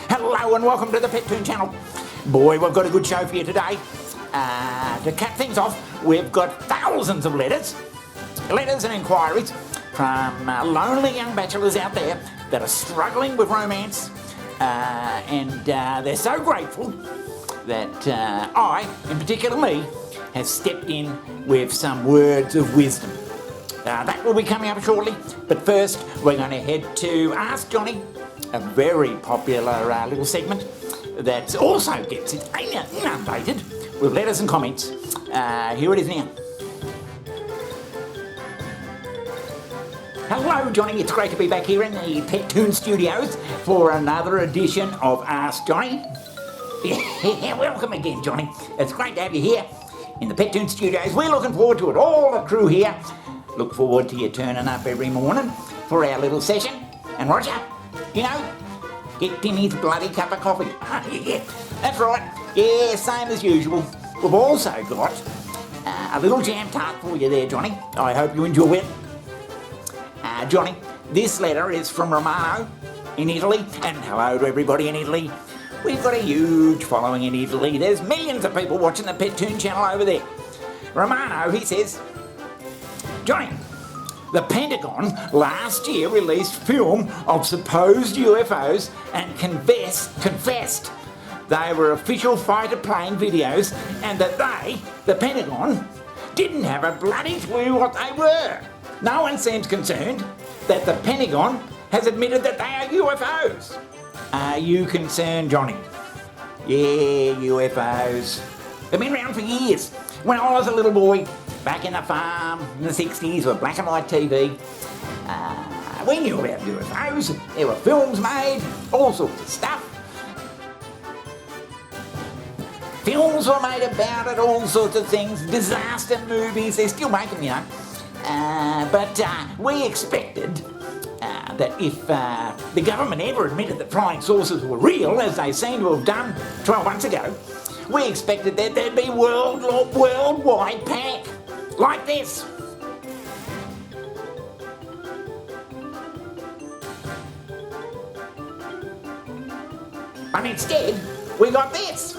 Hello and welcome to the Pet Toon Channel. Boy, we've got a good show for you today. To cap things off, we've got thousands of letters and inquiries from lonely young bachelors out there that are struggling with romance, and they're so grateful that I, in particular me, has stepped in with some words of wisdom. That will be coming up shortly, but first we're going to head to Ask Johnny, a very popular little segment that also gets inundated with letters and comments. Here it is now. Hello Johnny, it's great to be back here in the Pet Toon studios for another edition of Ask Johnny. Yeah, welcome again Johnny, it's great to have you here in the Pet Toon studios. We're looking forward to it, all the crew here. Look forward to you turning up every morning for our little session. And Roger, you know, get Timmy's bloody cup of coffee. Yeah, that's right. Yeah, same as usual. We've also got a little jam tart for you there, Johnny. I hope you enjoy it. Johnny, this letter is from Romano in Italy. And hello to everybody in Italy. We've got a huge following in Italy. There's millions of people watching the Pet Toon Channel over there. Romano, he says, Johnny, the Pentagon last year released film of supposed UFOs and confessed they were official fighter plane videos and that they, the Pentagon, didn't have a bloody clue what they were. No one seems concerned that the Pentagon has admitted that they are UFOs. Are you concerned, Johnny? Yeah, UFOs. They've been around for years. When I was a little boy, back in the farm in the 60s with black and white TV, we knew about UFOs. There were films made, all sorts of stuff. Films were made about it, all sorts of things, disaster movies, they're still making them, you know. But we expected that if the government ever admitted that flying saucers were real, as they seem to have done 12 months ago, we expected that there'd be worldwide panic, like this. But instead, we got this.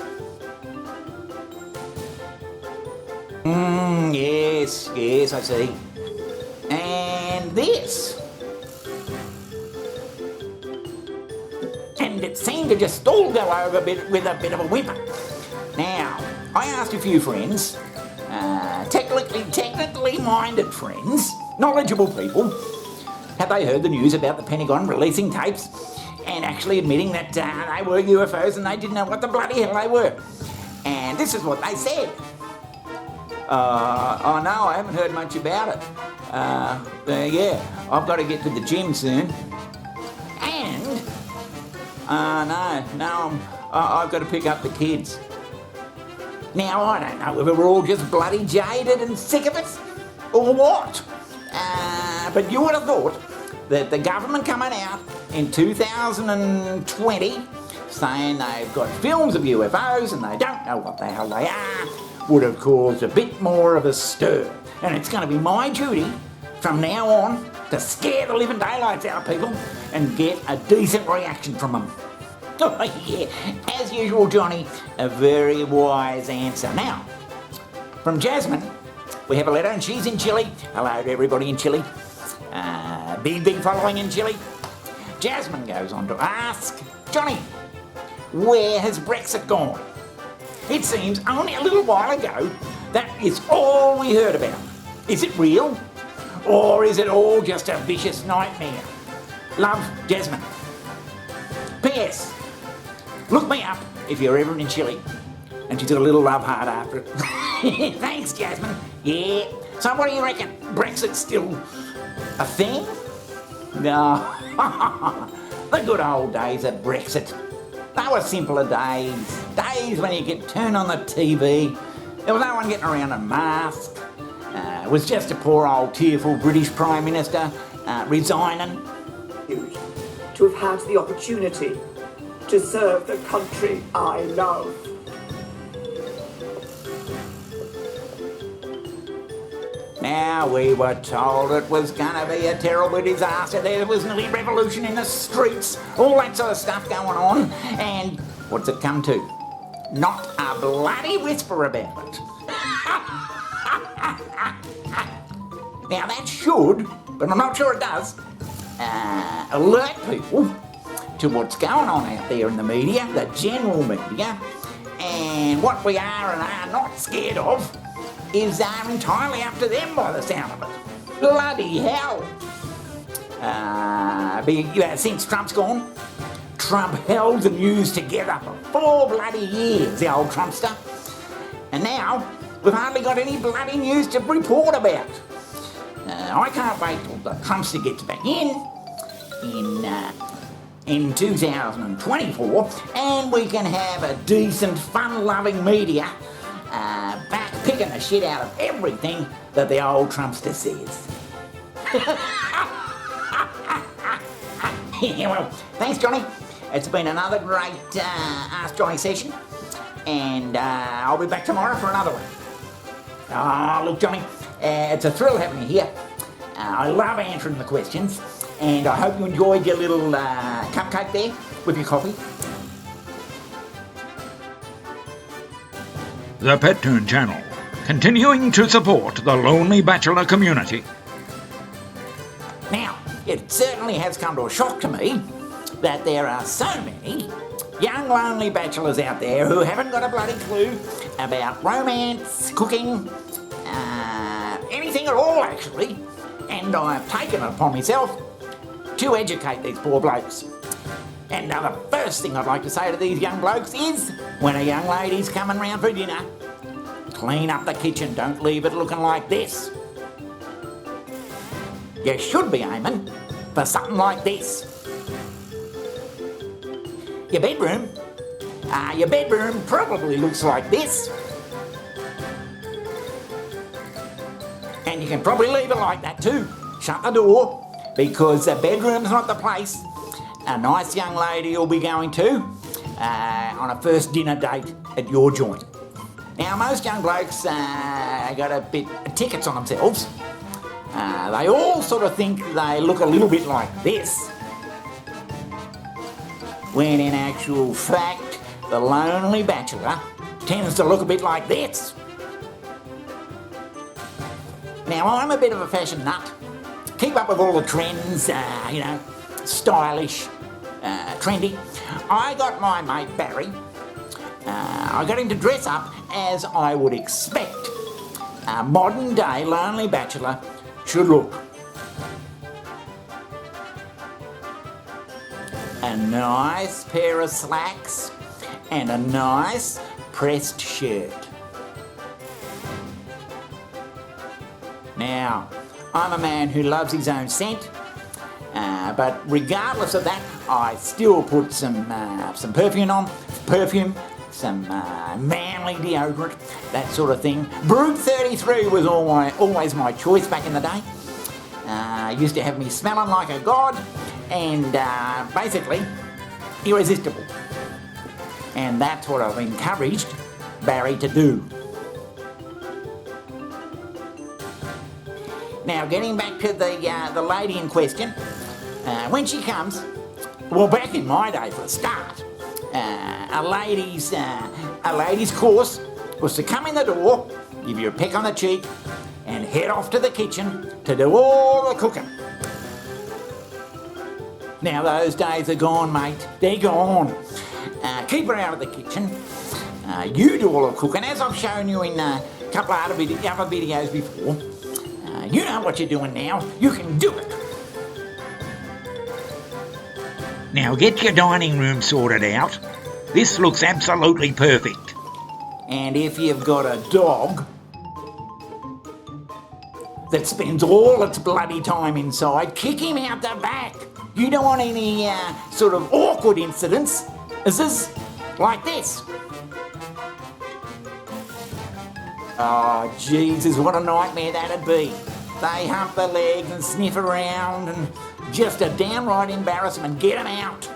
Yes, I see. And this. And it seemed to just all go over with a bit of a whimper. Now, I asked a few friends, technically minded friends, knowledgeable people, have they heard the news about the Pentagon releasing tapes and actually admitting that they were UFOs and they didn't know what the bloody hell they were. And this is what they said. Oh no, I haven't heard much about it. Yeah, I've got to get to the gym soon. And, I've got to pick up the kids. Now, I don't know whether we're all just bloody jaded and sick of it, or what. But you would have thought that the government coming out in 2020 saying they've got films of UFOs and they don't know what the hell they are would have caused a bit more of a stir. And it's going to be my duty from now on to scare the living daylights out of people and get a decent reaction from them. Oh yeah, as usual Johnny, a very wise answer. Now, from Jasmine, we have a letter and she's in Chile. Hello to everybody in Chile. Big following in Chile. Jasmine goes on to ask, Johnny, where has Brexit gone? It seems only a little while ago that is all we heard about. Is it real? Or is it all just a vicious nightmare? Love, Jasmine. P.S. Look me up if you're ever in Chile. And she's got a little love heart after it. Thanks, Jasmine. Yeah. So what do you reckon? Brexit's still a thing? No. The good old days of Brexit. They were simpler days. Days when you could turn on the TV. There was no one getting around in masks. It was just a poor old tearful British Prime Minister resigning. To have had the opportunity to serve the country I love. Now, we were told it was going to be a terrible disaster. There was nearly revolution in the streets, all that sort of stuff going on. And what's it come to? Not a bloody whisper about it. Now, that should, but I'm not sure it does, alert people to what's going on out there in the media, the general media, and what we are and are not scared of is entirely up to them by the sound of it. Bloody hell. Since Trump's gone, Trump held the news together for 4 bloody years, the old Trumpster. And now, we've hardly got any bloody news to report about. I can't wait till the Trumpster gets back in 2024, and we can have a decent, fun-loving media back picking the shit out of everything that the old Trumpster says. Yeah, well, thanks, Johnny. It's been another great Ask Johnny session, and I'll be back tomorrow for another one. Look, Johnny, it's a thrill having you here. I love answering the questions, and I hope you enjoyed your little cupcake there with your coffee. The Pet Toon Channel, continuing to support the lonely bachelor community. Now, it certainly has come to a shock to me that there are so many young lonely bachelors out there who haven't got a bloody clue about romance, cooking, anything at all actually, and I've taken it upon myself to educate these poor blokes. And the first thing I'd like to say to these young blokes is, when a young lady's coming round for dinner, clean up the kitchen, don't leave it looking like this. You should be aiming for something like this. Your bedroom probably looks like this. And you can probably leave it like that too. Shut the door, because the bedroom's not the place a nice young lady will be going to on a first dinner date at your joint. Now, most young blokes got a bit of tickets on themselves. They all sort of think they look a little bit like this, when in actual fact, the lonely bachelor tends to look a bit like this. Now, I'm a bit of a fashion nut. Keep up with all the trends, stylish, trendy. I got my mate Barry, I got him to dress up as I would expect a modern day lonely bachelor should look. A nice pair of slacks and a nice pressed shirt. Now, I'm a man who loves his own scent, but regardless of that, I still put some perfume on, some manly deodorant, that sort of thing. Brute 33 was always my choice back in the day. Used to have me smelling like a god, and basically irresistible. And that's what I've encouraged Barry to do. Now, getting back to the lady in question, when she comes, well, back in my day for a start, a lady's course was to come in the door, give you a peck on the cheek, and head off to the kitchen to do all the cooking. Now, those days are gone, mate. They're gone. Keep her out of the kitchen. You do all the cooking, as I've shown you in a couple of other videos before. You know what you're doing now. You can do it. Now get your dining room sorted out. This looks absolutely perfect. And if you've got a dog that spends all its bloody time inside, kick him out the back. You don't want any sort of awkward incidents. This is like this. Oh, Jesus, what a nightmare that'd be. They hump their legs and sniff around and just a downright embarrassment. Get them out.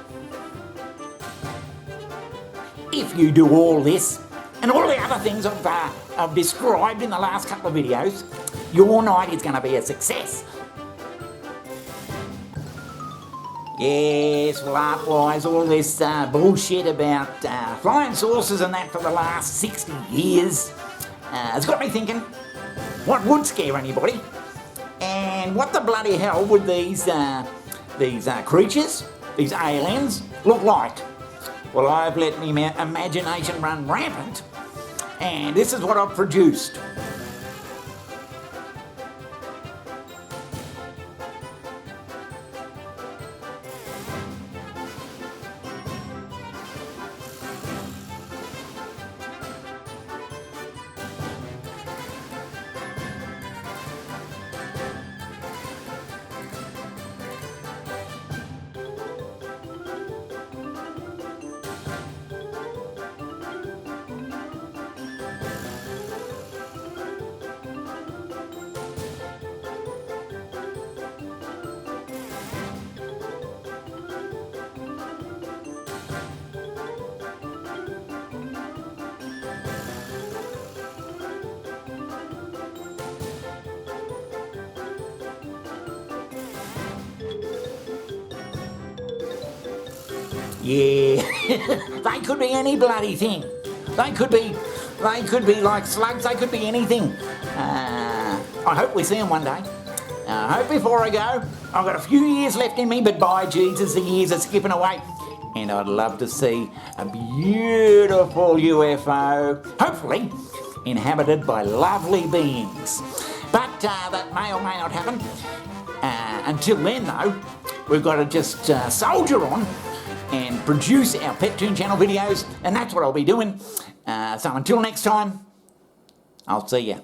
If you do all this and all the other things I've described in the last couple of videos, your night is going to be a success. Yes, well, art-wise, all this bullshit about flying saucers and that for the last 60 years has got me thinking, what would scare anybody? And what the bloody hell would these creatures, these aliens, look like? Well, I've let my imagination run rampant, and this is what I've produced. Yeah, they could be any bloody thing. They could be like slugs. They could be anything. I hope we see them one day. I hope before I go, I've got a few years left in me, but by Jesus, the years are skipping away. And I'd love to see a beautiful UFO, hopefully inhabited by lovely beings. But that may or may not happen. Until then, though, we've got to just soldier on and produce our Pet Toon Channel videos, and that's what I'll be doing. So until next time, I'll see ya.